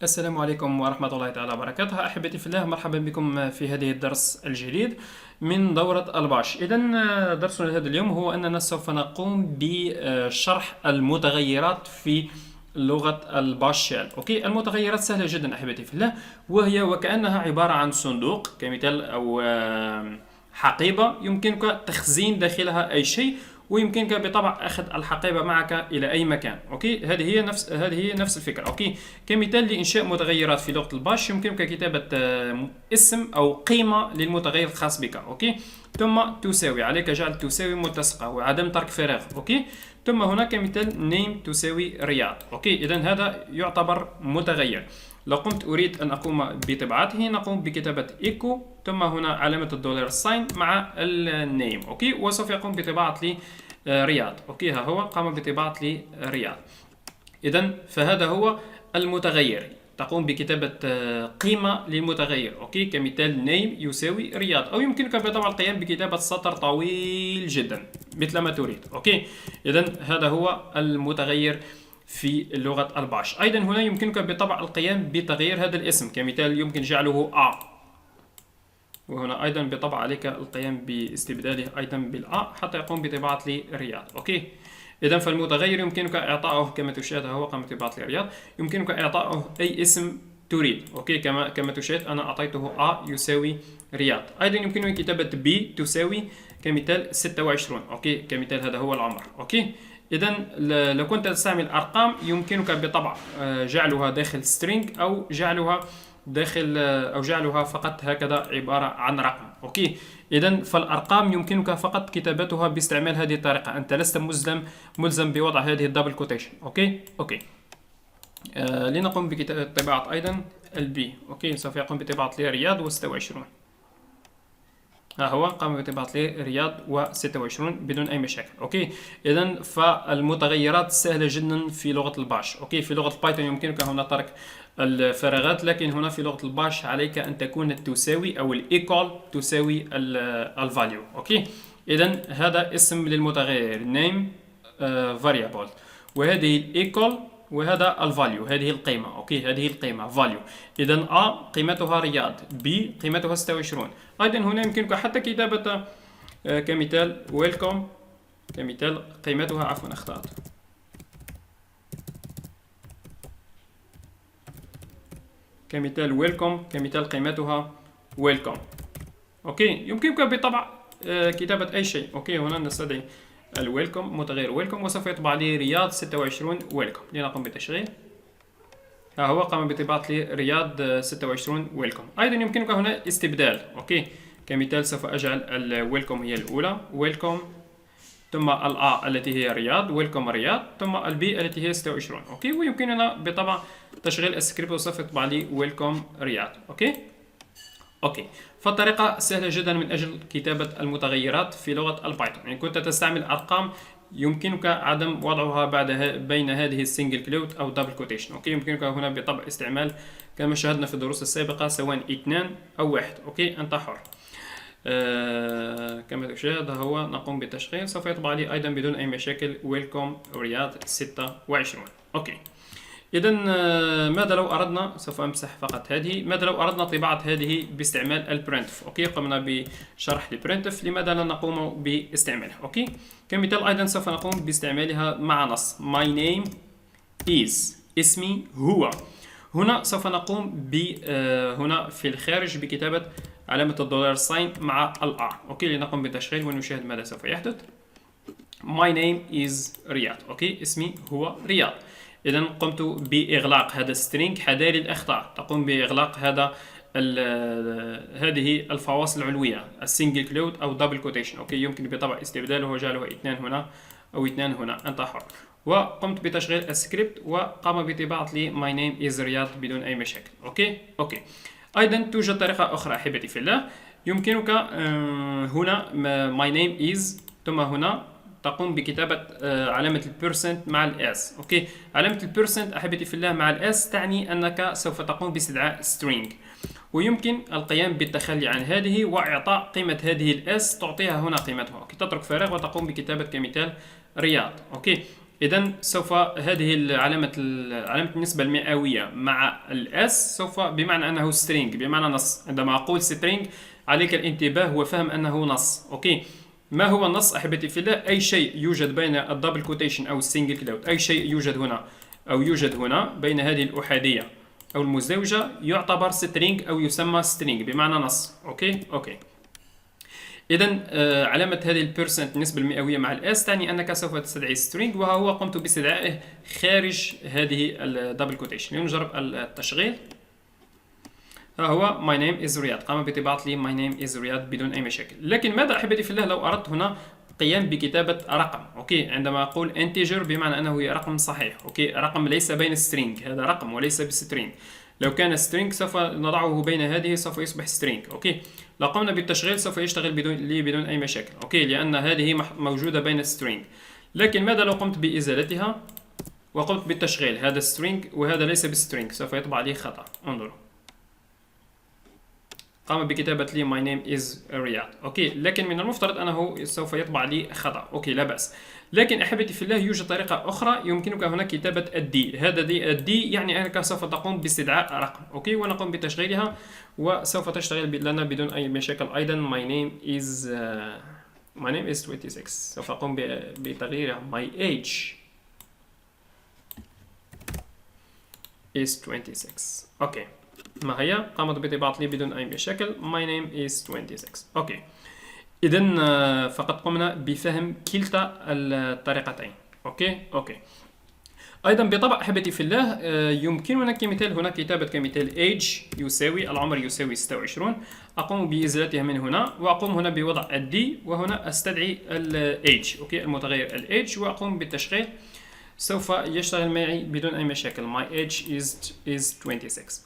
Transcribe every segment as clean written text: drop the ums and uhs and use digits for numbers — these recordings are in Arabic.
السلام عليكم ورحمة الله تعالى وبركاته. أحبتي في الله، مرحبا بكم في هذه الدرس الجديد من دورة الباش. إذا درسنا هذا اليوم هو أننا سوف نقوم بشرح المتغيرات في لغة الباش شيل. أوكي، المتغيرات سهلة جدا أحبتي في الله، وهي وكأنها عبارة عن صندوق كمثال أو حقيبة يمكنك تخزين داخلها أي شيء، ويمكنك بطبع اخذ الحقيبه معك الى اي مكان. اوكي، هذه هي نفس الفكره. اوكي، كمثال لانشاء متغيرات في لغه الباش يمكنك كتابه اسم او قيمه للمتغير الخاص بك. اوكي، ثم تساوي، عليك جعل تساوي ملتصقه وعدم ترك فراغ. اوكي، ثم هنا كمثال نيم تساوي رياض. اوكي، اذا هذا يعتبر متغير. لو قمت أريد أن أقوم بطباعته نقوم بكتابة إيكو ثم هنا علامة الدولار ساين مع النيم. أوكي، وسوف يقوم بطباعة لي رياض. أوكي، ها هو قام بطباعة لي رياض. إذا فهذا هو المتغير، تقوم بكتابة قيمة للمتغير. أوكي، كمثال نيم يساوي رياض، أو يمكنك بطبع القيام بكتابة سطر طويل جدا مثل ما تريد. أوكي، إذا هذا هو المتغير في لغة الباش. أيضا هنا يمكنك بطبع القيام بتغيير هذا الاسم، كمثال يمكن جعله A، وهنا أيضا بطبع عليك القيام باستبداله أيضا بالA حتى يقوم بطباعة لي رياض. أوكي، إذا فالمتغير يمكنك إعطائه كما تشاهد، هو قام بطباعة لي رياض. يمكنك إعطائه أي اسم تريد. أوكي، كما تشاهد أنا أعطيته A يساوي رياض. أيضا يمكنك كتابة B تساوي كمثال 26. أوكي، كمثال هذا هو العمر. أوكي، إذا لو كنت تستعمل أرقام يمكنك بطبع جعلها داخل string أو جعلها فقط هكذا عبارة عن رقم. أوكي، إذا فالأرقام يمكنك فقط كتابتها باستعمال هذه الطريقة، أنت لست ملزم بوضع هذه الدبل كوتيشن. أوكي. لنقوم بطباعة أيضا البي. أوكي، سوف يقوم بطباعة لي رياض و26. ها هو قام بطباعة لي رياض و26 بدون أي مشاكل. أوكي، إذا فالمتغيرات سهلة جدا في لغة الباش. أوكي، في لغة البايثون يمكنك هنا ترك الفراغات، لكن هنا في لغة الباش عليك أن تكون تساوي أو الإيكول تساوي الفاليو. أوكي، إذا هذا اسم للمتغير name variable، وهذه الإيكول وهذا الفاليو، هذه القيمة. اوكي، هذه القيمة فاليو. اذا A قيمتها رياض، B قيمتها 26. ايضا هنا يمكنك حتى كتابة كمثال ويلكم، كمثال قيمتها اخطأت، كمثال ويلكم، كمثال قيمتها ويلكم. اوكي، يمكنك بطبع كتابة اي شيء. اوكي، هنا نستدعي الويلكم، متغير ويلكم، وسوف يطبع لي رياض 26 ويلكم. لنقوم بتشغيل، ها هو قام بطباعة لي رياض 26 ويلكم. أيضا يمكنك هنا استبدال. أوكي، كمثال سوف أجعل الويلكم هي الأولى ويلكم، ثم الA التي هي رياض ويلكم رياض، ثم البي التي هي 26. أوكي، ويمكننا بطبع تشغيل السكريبت وسوف يطبع لي ويلكم رياض. أوكي، فالطريقة سهلة جدا من أجل كتابة المتغيرات في لغة البايثون. إن كنت تستعمل أرقام يمكنك عدم وضعها بين هذه السنجل كلوت أو دبل كوتيشن. أوكي، يمكنك هنا بطبع استعمال كما شاهدنا في الدروس السابقة سواء 2 أو 1. أوكي، أنت حر. كما تشاهد هو نقوم بالتشغيل، سوف يطبع لي أيضا بدون أي مشاكل ويلكم رياض 26. أوكي، إذا ماذا لو أردنا، سوف أمسح فقط هذه، ماذا لو أردنا طباعة هذه باستعمال البرنتف. أوكي، قمنا بشرح البرنتف، لماذا لا نقوم باستعمالها؟ أوكي، كمثال أيضا سوف نقوم باستعمالها مع نص my name is، اسمي هو. هنا سوف نقوم هنا في الخارج بكتابة علامة الدولار ساين مع الR. أوكي، لنقوم بالتشغيل ونشاهد ماذا سوف يحدث. my name is رياض. أوكي، اسمي هو رياض. إذا قمت بإغلاق هذا السترينج، حذاري الأخطاء، تقوم بإغلاق هذه الفواصل العلوية، السنجل كلوت أو دبل كوتيشن. أوكي، يمكن بطبع استبداله وجعله 2 هنا أو 2 هنا، أنت حر. وقمت بتشغيل السكريبت وقام بطباعة لي my name is رياض بدون أي مشاكل. أوكي. أيضا توجد طريقة أخرى أحبتي في الله، يمكنك هنا my name is ثم هنا تقوم بكتابة علامة البيرسنت مع الاس. اوكي، علامة البيرسنت احبتي في الله مع الاس تعني انك سوف تقوم باستدعاء string، ويمكن القيام بالتخلي عن هذه واعطاء قيمة هذه الاس، تعطيها هنا قيمتها. اوكي، تترك فراغ وتقوم بكتابة كمثال رياض. اوكي، إذا سوف هذه علامة النسبة المئوية مع الاس سوف بمعنى أنه string، بمعنى نص. عندما أقول string عليك الانتباه وفهم أنه نص. أوكي، ما هو النص أحبتي في الله؟ أي شيء يوجد بين الدبل كوتيشن أو السنجل كلوت، أي شيء يوجد هنا أو يوجد هنا بين هذه الأحادية أو المزدوجة يعتبر string أو يسمى string بمعنى نص. أوكي. إذا علامة هذه البيرسنت النسبة المئوية مع الإس تعني أنك سوف تستدعي string، وهو قمت باستدعائه خارج هذه الدبل كوتيشن. لنجرب التشغيل. ها هو my name is رياض، قام بطباعة لي my name is رياض بدون أي مشاكل. لكن ماذا أحبتي في الله لو أردت هنا قيام بكتابة رقم؟ أوكي، عندما أقول integer بمعنى أنه رقم صحيح. أوكي، رقم ليس بين string، هذا رقم وليس بسترينج. لو كان string سوف نضعه بين هذه سوف يصبح string. أوكي، لو قمنا بالتشغيل سوف يشتغل بدون أي مشاكل. أوكي، لأن هذه موجودة بين string. لكن ماذا لو قمت بإزالتها وقمت بالتشغيل؟ هذا string وهذا ليس بstring، سوف يطبع لي خطأ. انظروا، قام بكتابة لي my name is رياض. أوكي، لكن من المفترض أنه سوف يطبع لي خطأ. أوكي، لا بأس. لكن أحبتي في الله يوجد طريقة أخرى يمكنك هنا كتابة الدي. هذا الدي يعني أنك سوف تقوم باستدعاء رقم. أوكي، ونقوم بتشغيلها وسوف تشتغل لنا بدون أي مشاكل. أيضا my name is 26، سوف أقوم بتغييرها my age is 26. أوكي، ما هي قامت بطباعة لي بدون أي مشاكل my name is 26. أوكي، إذن فقد قمنا بفهم كلتا الطريقتين. أوكي. أيضا بطبع أحبتي في الله يمكننا كمثال هنا كتابة كمثال age يساوي العمر يساوي 26. أقوم بإزالتها من هنا وأقوم هنا بوضع الدي، وهنا أستدعي الage. أوكي، المتغير الage، وأقوم بالتشغيل. سوف يشتغل معي بدون أي مشاكل my age is 26.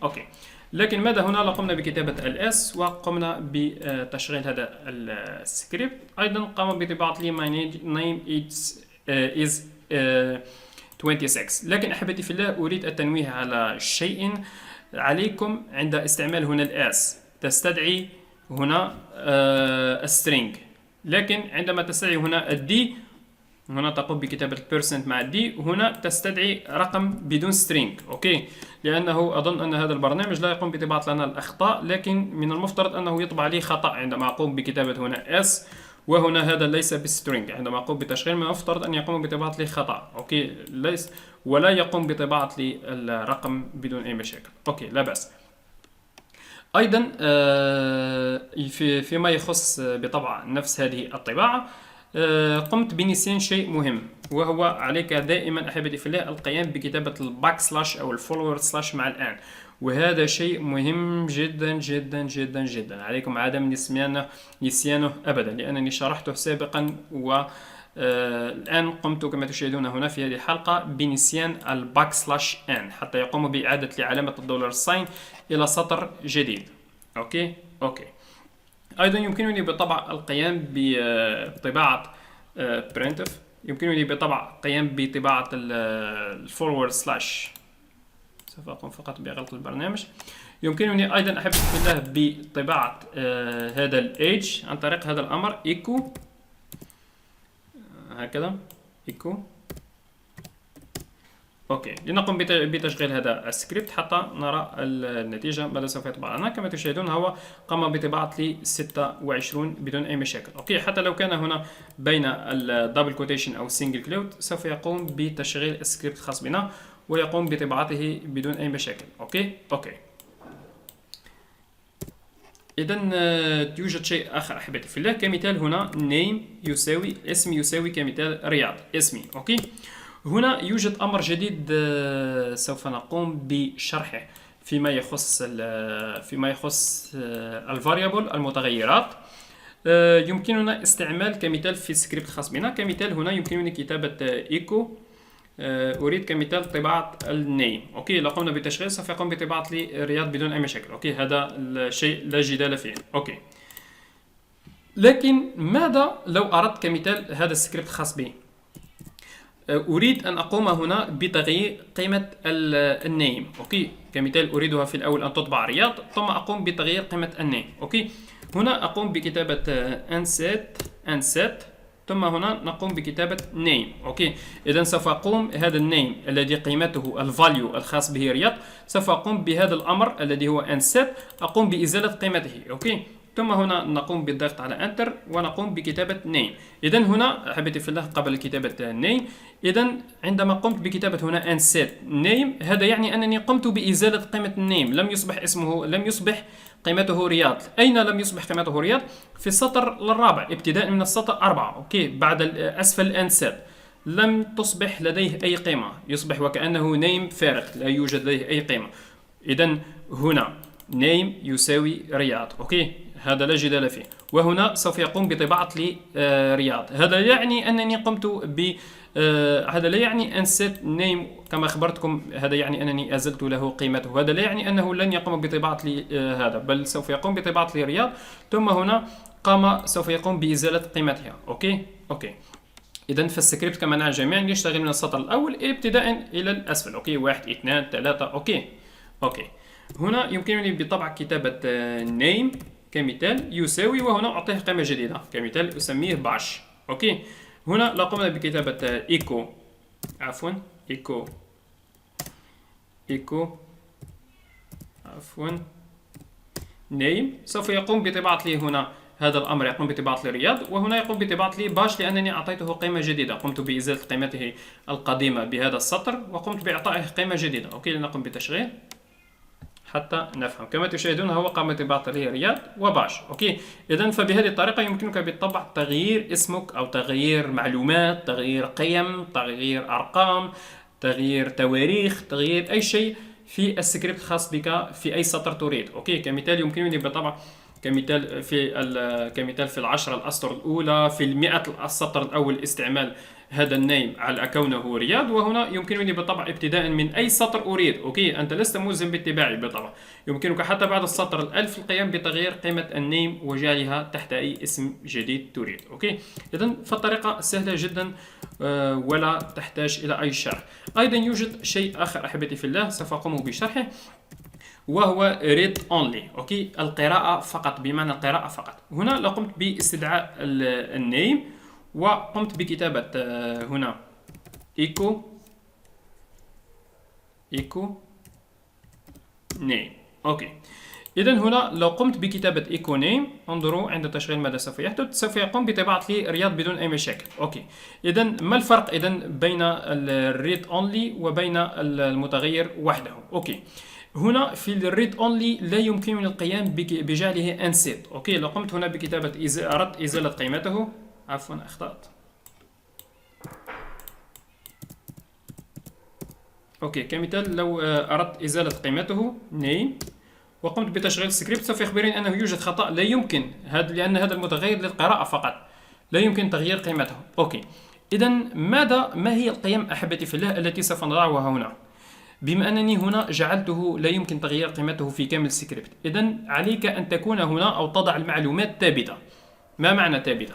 أوكي. لكن ماذا هنا لو قمنا بكتابة الاس وقمنا بتشغيل هذا السكريبت؟ أيضا قام بطباعة لي my name is 26. لكن أحبتي في الله أريد التنويه على شيء. عليكم عند استعمال هنا الاس تستدعي هنا string، لكن عندما تستدعي هنا الدي هنا تقوم بكتابة البيرسنت مع الدي، هنا تستدعي رقم بدون string. أوكي، لأنه أظن أن هذا البرنامج لا يقوم بطباعة لنا الأخطاء، لكن من المفترض أنه يطبع لي خطأ عندما أقوم بكتابة هنا s وهنا هذا ليس بسترينج. عندما أقوم بتشغيل من المفترض أن يقوم بطباعة لي خطأ. أوكي، ليس ولا يقوم بطباعة لي الرقم بدون أي مشاكل. أوكي، لا بأس. أيضا فيما يخص بطبع نفس هذه الطباعة قمت بنسيان شيء مهم، وهو عليك دائما أحبتي في الله القيام بكتابة الباك سلاش أو الفولورد سلاش مع الآن، وهذا شيء مهم جدا جدا جدا جدا. عليكم عدم نسيانه أبدا، لأنني شرحته سابقا الآن قمت كما تشاهدون هنا في هذه الحلقة بنسيان الباك سلاش ان حتى يقوم بإعادة لعلامة الدولار ساين إلى سطر جديد. أوكي. أيضا يمكنني بالطبع القيام بطباعة printf، يمكنني بالطبع القيام بطباعة الفورورد سلاش. سوف أقوم فقط بإغلاق البرنامج. يمكنني أيضا أحب الله بطباعة هذا الage عن طريق هذا الأمر echo، هكذا echo. أوكي، لنقوم بتشغيل هذا السكريبت حتى نرى النتيجة ماذا سوف يطبع لنا. كما تشاهدون هو قام بطباعة لي 26 بدون أي مشاكل. أوكي، حتى لو كان هنا بين الدبل كوتيشن أو السنجل كلوت سوف يقوم بتشغيل السكريبت الخاص بنا ويقوم بطباعته بدون أي مشاكل. أوكي. إذا يوجد شيء آخر أحبتي في الله، كمثال هنا name يساوي اسم يساوي كمثال رياض اسمي. أوكي، هنا يوجد أمر جديد سوف نقوم بشرحه فيما يخص الفاريبل المتغيرات. يمكننا استعمال كمثال في السكريبت الخاص بنا. كمثال هنا يمكنني كتابة echo أريد كمثال طباعة النيم. أوكي، لو قمنا بالتشغيل سوف يقوم بطباعة لي رياض بدون أي مشاكل. أوكي، هذا الشيء لا جدال فيه. أوكي، لكن ماذا لو أردت كمثال هذا السكريبت الخاص بي؟ أريد أن أقوم هنا بتغيير قيمة النيم. أوكي، كمثال أريدها في الأول أن تطبع رياض ثم أقوم بتغيير قيمة النيم. أوكي، هنا أقوم بكتابة unset ثم هنا نقوم بكتابة name. أوكي، إذا سوف أقوم هذا النيم الذي قيمته الفاليو الخاص به رياض، سوف أقوم بهذا الأمر الذي هو انسيت، أقوم بإزالة قيمته. أوكي، ثم هنا نقوم بالضغط على انتر ونقوم بكتابة name. إذا هنا أحبتي في الله قبل كتابة name، إذا عندما قمت بكتابة هنا انسيت name، هذا يعني أنني قمت بإزالة قيمة النيم، لم يصبح قيمته رياض. أين لم يصبح قيمته رياض؟ في السطر الرابع ابتداء من السطر 4. أوكي، بعد أسفل الانسات لم تصبح لديه أي قيمة، يصبح وكأنه نيم فارغ لا يوجد لديه أي قيمة. إذا هنا نيم يساوي رياض. أوكي، هذا لا جدال فيه. وهنا سوف يقوم بطباعة لي رياض. هذا يعني أنني قمت ب هذا لا يعني انسيت نيم كما أخبرتكم، هذا يعني أنني أزلت له قيمته. هذا لا يعني أنه لن يقوم بطباعة لي هذا، بل سوف يقوم بطباعة لي رياض، ثم هنا سوف يقوم بإزالة قيمتها. أوكي. إذا فالسكريبت كما نعلم جميعا يشتغل من السطر الأول ابتداء إلى الأسفل. أوكي، 1 2 3. أوكي. هنا يمكنني بطبع كتابة name كمثال يساوي، وهنا أعطيه قيمة جديدة كمثال أسميه باش. أوكي، هنا لو قمنا بكتابة echo name، سوف يقوم بطباعة لي هنا هذا الأمر، يقوم بطباعة لي رياض، وهنا يقوم بطباعة لي باش لأنني أعطيته قيمة جديدة. قمت بإزالة قيمته القديمة بهذا السطر وقمت بإعطائه قيمة جديدة. أوكي، لنقوم بتشغيل حتى نفهم. كما تشاهدون هو قام بطباعة لي رياض وباش. أوكي، إذا فبهذه الطريقة يمكنك بالطبع تغيير اسمك أو تغيير معلومات، تغيير قيم، تغيير أرقام، تغيير تواريخ، تغيير أي شيء في السكريبت الخاص بك في أي سطر تريد. أوكي، كمثال يمكنني بالطبع كمثال في العشرة الأسطر الأولى، في 100 السطر الأول استعمال هذا النيم على كونه رياض، وهنا يمكنني بالطبع ابتداء من أي سطر أريد. أوكي، أنت لست ملزم باتباعي بالطبع، يمكنك حتى بعد السطر الألف القيام بتغيير قيمة النيم وجعلها تحت أي اسم جديد تريد. أوكي، إذن فالطريقة سهلة جدا ولا تحتاج إلى أي شرح. أيضا يوجد شيء آخر أحبتي في الله سوف أقوم بشرحه، وهو read only. أوكي، القراءة فقط، بمعنى القراءة فقط. هنا لو قمت باستدعاء النيم وقمت بكتابة هنا echo name. أوكي، إذا هنا لو قمت بكتابة echo name، انظروا عند تشغيل ماذا سوف يحدث، سوف يقوم بطباعة لي رياض بدون أي مشاكل. أوكي، إذا ما الفرق بين الريد only وبين المتغير وحده؟ أوكي، هنا في الريد اونلي لا يمكنني القيام بجعله انسيت. اوكي، لو قمت هنا بكتابة اردت ازالة قيمته، عفوا اخطأت. اوكي، كمثال لو اردت ازالة قيمته نيم وقمت بتشغيل السكريبت سوف يخبرني انه يوجد خطأ، لا يمكن لان هذا المتغير للقراءة فقط، لا يمكن تغيير قيمته. اوكي، اذا ما هي القيم احبتي في الله التي سوف نضعها هنا؟ بما أنني هنا جعلته لا يمكن تغيير قيمته في كامل السكريبت، إذن عليك أن تكون هنا أو تضع المعلومات ثابتة. ما معنى ثابتة؟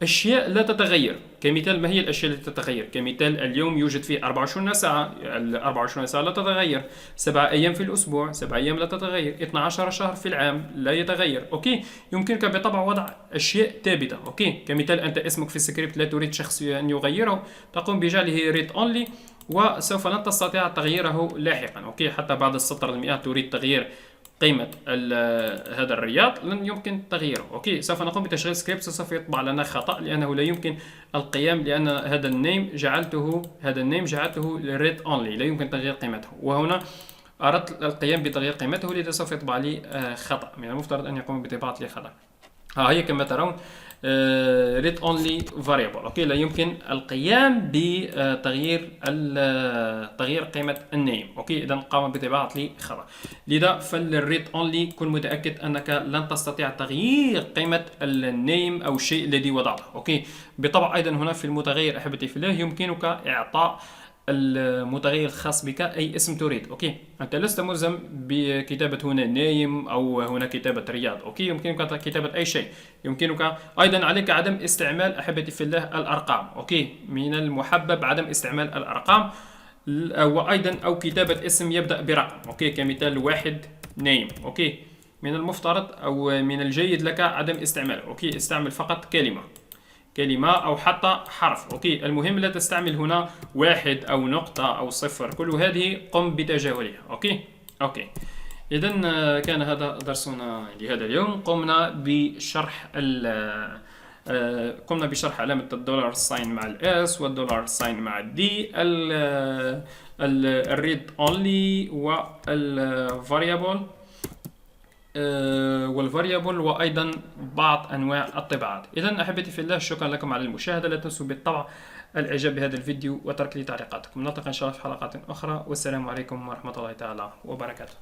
أشياء لا تتغير. كمثال، ما هي الأشياء التي تتغير؟ كمثال اليوم يوجد فيه 24 ساعة، ال 24 ساعة لا تتغير، 7 أيام في الأسبوع، 7 أيام لا تتغير، 12 شهر في العام لا يتغير. أوكي، يمكنك بالطبع وضع أشياء ثابتة. أوكي، كمثال أنت اسمك في السكريبت لا تريد شخص أن يغيره، تقوم بجعله read only وسوف لن تستطيع تغييره لاحقا. أوكي، حتى بعد السطر 100 تريد تغيير قيمة هذا الرياض لن يمكن تغييره. أوكي، سوف نقوم بتشغيل سكريبت سوف يطبع لنا خطأ لأنه لا يمكن القيام، لأن هذا النيم جعلته read only، لا يمكن تغيير قيمته، وهنا أردت القيام بتغيير قيمته، لذا سوف يطبع لي خطأ، من المفترض أن يقوم بطباعة لي خطأ. هي كما ترون read only variable. أوكي، لا يمكن القيام بتغيير قيمة النيم. أوكي، إذا قام بطباعة لي خطأ، لذا فالread only كن متأكد أنك لن تستطيع تغيير قيمة النيم أو الشيء الذي وضعته. أوكي، بالطبع أيضا هنا في المتغير أحبتي في الله يمكنك إعطاء المتغير الخاص بك أي اسم تريد. أوكي، أنت لست ملزم بكتابة هنا نايم أو هنا كتابة رياض. أوكي، يمكنك كتابة أي شيء. يمكنك أيضا عليك عدم استعمال أحبتي في الله الأرقام. أوكي، من المحبب عدم استعمال الأرقام، وأيضا أو كتابة اسم يبدأ برقم. أوكي، كمثال 1 نايم. أوكي، من المفترض أو من الجيد لك عدم استعماله. أوكي، استعمل فقط كلمة كلمة أو حتى حرف. أوكي، المهم لا تستعمل هنا واحد أو نقطة أو صفر، كل هذه قم بتجاهلها. أوكي. إذا كان هذا درسنا لهذا اليوم. قمنا بشرح علامة الدولار ساين مع الاس والدولار ساين مع الدي، الريد اونلي والفاريبل وايضا بعض انواع الطباعات. اذا احبتي في الله، شكرا لكم على المشاهدة. لا تنسوا بالطبع الاعجاب بهذا الفيديو وترك لي تعليقاتكم. نلتقي ان شاء الله في حلقات اخرى، والسلام عليكم ورحمة الله تعالى وبركاته.